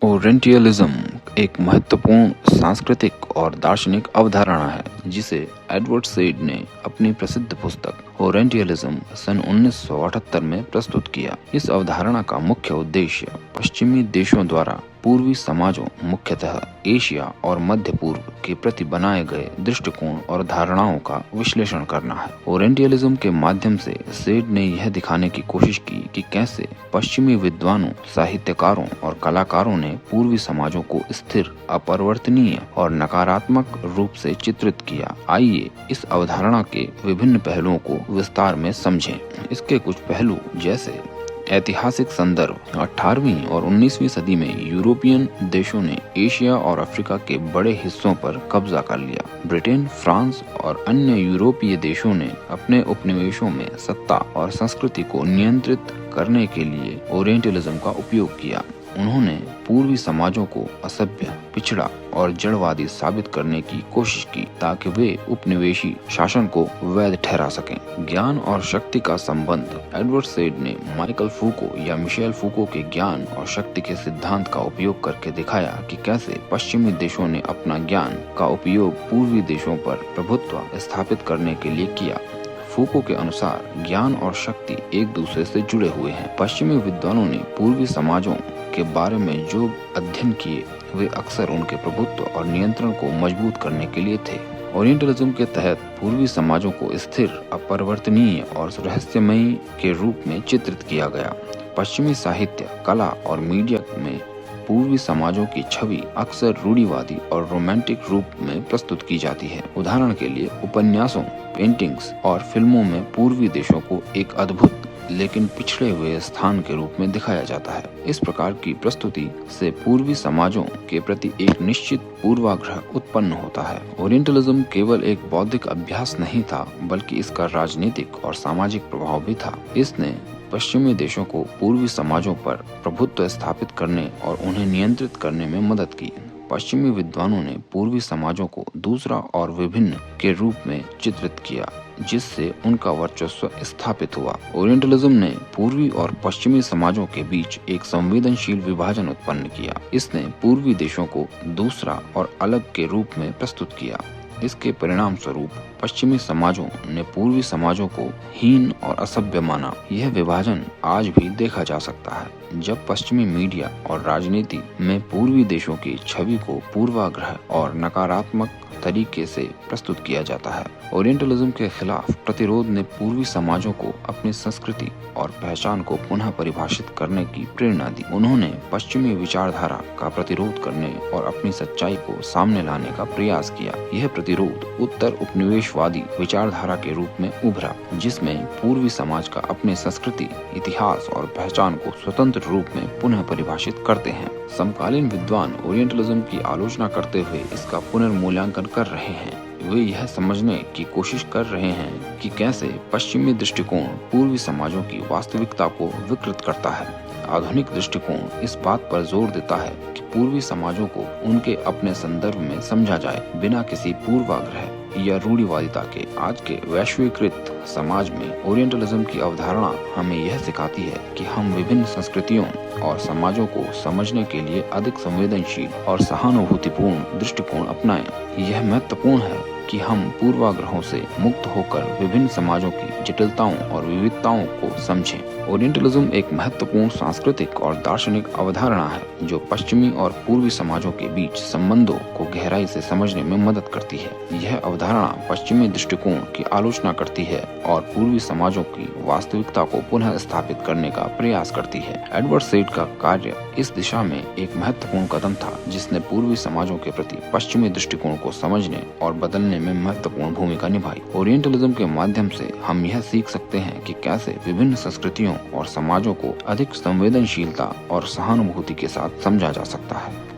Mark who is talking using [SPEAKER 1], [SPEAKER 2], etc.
[SPEAKER 1] Orientalism एक महत्वपूर्ण सांस्कृतिक और दार्शनिक अवधारणा है जिसे एडवर्ड सेड ने अपनी प्रसिद्ध पुस्तक ओरिएंटलिज्म सन 1978 में प्रस्तुत किया। इस अवधारणा का मुख्य उद्देश्य पश्चिमी देशों द्वारा पूर्वी समाजों, मुख्यतः एशिया और मध्य पूर्व के प्रति बनाए गए दृष्टिकोण और धारणाओं का विश्लेषण करना है। ओरिएंटलिज्म के माध्यम से सेड ने यह दिखाने की कोशिश की कि कैसे पश्चिमी विद्वानों, साहित्यकारों और कलाकारों ने पूर्वी समाजों को स्थिर, अपरिवर्तनीय और नकारात्मक रूप से चित्रित किया। आइए इस अवधारणा के विभिन्न पहलुओं को विस्तार में समझें। इसके कुछ पहलू जैसे ऐतिहासिक संदर्भ, 18वीं और 19वीं सदी में यूरोपियन देशों ने एशिया और अफ्रीका के बड़े हिस्सों पर कब्जा कर लिया। ब्रिटेन, फ्रांस और अन्य यूरोपीय देशों ने अपने उपनिवेशों में सत्ता और संस्कृति को नियंत्रित करने के लिए ओरिएंटलिज्म का उपयोग किया। उन्होंने पूर्वी समाजों को असभ्य, पिछड़ा और जड़वादी साबित करने की कोशिश की ताकि वे उपनिवेशी शासन को वैध ठहरा सकें। ज्ञान और शक्ति का संबंध, एडवर्ड सेड ने माइकल फूको या मिशेल फूको के ज्ञान और शक्ति के सिद्धांत का उपयोग करके दिखाया कि कैसे पश्चिमी देशों ने अपना ज्ञान का उपयोग पूर्वी देशों पर प्रभुत्व स्थापित करने के लिए किया। फूको के अनुसार ज्ञान और शक्ति एक दूसरे से जुड़े हुए हैं। पश्चिमी विद्वानों ने पूर्वी समाजों के बारे में जो अध्ययन किए वे अक्सर उनके प्रभुत्व और नियंत्रण को मजबूत करने के लिए थे। ओरिएंटलिज्म के तहत पूर्वी समाजों को स्थिर, अपरिवर्तनीय और रहस्यमयी के रूप में चित्रित किया गया। पश्चिमी साहित्य, कला और मीडिया में पूर्वी समाजों की छवि अक्सर रूढ़िवादी और रोमांटिक रूप में प्रस्तुत की जाती है। उदाहरण के लिए उपन्यासों, पेंटिंग्स और फिल्मों में पूर्वी देशों को एक अद्भुत लेकिन पिछड़े हुए स्थान के रूप में दिखाया जाता है। इस प्रकार की प्रस्तुति से पूर्वी समाजों के प्रति एक निश्चित पूर्वाग्रह उत्पन्न होता है। ओरिएंटलिज्म केवल एक बौद्धिक अभ्यास नहीं था, बल्कि इसका राजनीतिक और सामाजिक प्रभाव भी था। इसने पश्चिमी देशों को पूर्वी समाजों पर प्रभुत्व स्थापित करने और उन्हें नियंत्रित करने में मदद की। पश्चिमी विद्वानों ने पूर्वी समाजों को दूसरा और विभिन्न के रूप में चित्रित किया, जिससे उनका वर्चस्व स्थापित हुआ। ओरिएंटलिज्म ने पूर्वी और पश्चिमी समाजों के बीच एक संवेदनशील विभाजन उत्पन्न किया। इसने पूर्वी देशों को दूसरा और अलग के रूप में प्रस्तुत किया। इसके परिणाम स्वरूप पश्चिमी समाजों ने पूर्वी समाजों को हीन और असभ्य माना। यह विभाजन आज भी देखा जा सकता है, जब पश्चिमी मीडिया और राजनीति में पूर्वी देशों की छवि को पूर्वाग्रह और नकारात्मक तरीके से प्रस्तुत किया जाता है। ओरिएंटलिज्म के खिलाफ प्रतिरोध ने पूर्वी समाजों को अपनी संस्कृति और पहचान को पुनः परिभाषित करने की प्रेरणा दी। उन्होंने पश्चिमी विचारधारा का प्रतिरोध करने और अपनी सच्चाई को सामने लाने का प्रयास किया। यह प्रतिरोध उत्तर उपनिवेशवादी विचारधारा के रूप में उभरा, जिसमें पूर्वी समाज का अपनी संस्कृति, इतिहास और पहचान को स्वतंत्र रूप में पुनः परिभाषित करते हैं। समकालीन विद्वान ओरिएंटलिज्म की आलोचना करते हुए इसका पुनर्मूल्यांकन कर रहे हैं। वे यह समझने की कोशिश कर रहे हैं कि कैसे पश्चिमी दृष्टिकोण पूर्वी समाजों की वास्तविकता को विकृत करता है। आधुनिक दृष्टिकोण इस बात पर जोर देता है कि पूर्वी समाजों को उनके अपने संदर्भ में समझा जाए, बिना किसी पूर्वाग्रह या रूढ़िवादिता के। आज के वैश्वीकृत समाज में ओरिएंटलिज्म की अवधारणा हमें यह सिखाती है कि हम विभिन्न संस्कृतियों और समाजों को समझने के लिए अधिक संवेदनशील और सहानुभूतिपूर्ण दृष्टिकोण अपनाएं। यह महत्वपूर्ण है कि हम पूर्वाग्रहों से मुक्त होकर विभिन्न समाजों की जटिलताओं और विविधताओं को समझें। ओरिएंटलिज्म एक महत्वपूर्ण सांस्कृतिक और दार्शनिक अवधारणा है जो पश्चिमी और पूर्वी समाजों के बीच संबंधों को गहराई से समझने में मदद करती है। यह अवधारणा पश्चिमी दृष्टिकोण की आलोचना करती है और पूर्वी समाजों की वास्तविकता को पुनः स्थापित करने का प्रयास करती है। एडवर्ड सेड का कार्य इस दिशा में एक महत्वपूर्ण कदम था, जिसने पूर्वी समाजों के प्रति पश्चिमी दृष्टिकोण को समझने और बदलने में महत्वपूर्ण भूमिका निभाई। ओरिएंटलिज्म के माध्यम से हम यह सीख सकते हैं कि कैसे विभिन्न संस्कृतियों और समाजों को अधिक संवेदनशीलता और सहानुभूति के साथ समझा जा सकता है।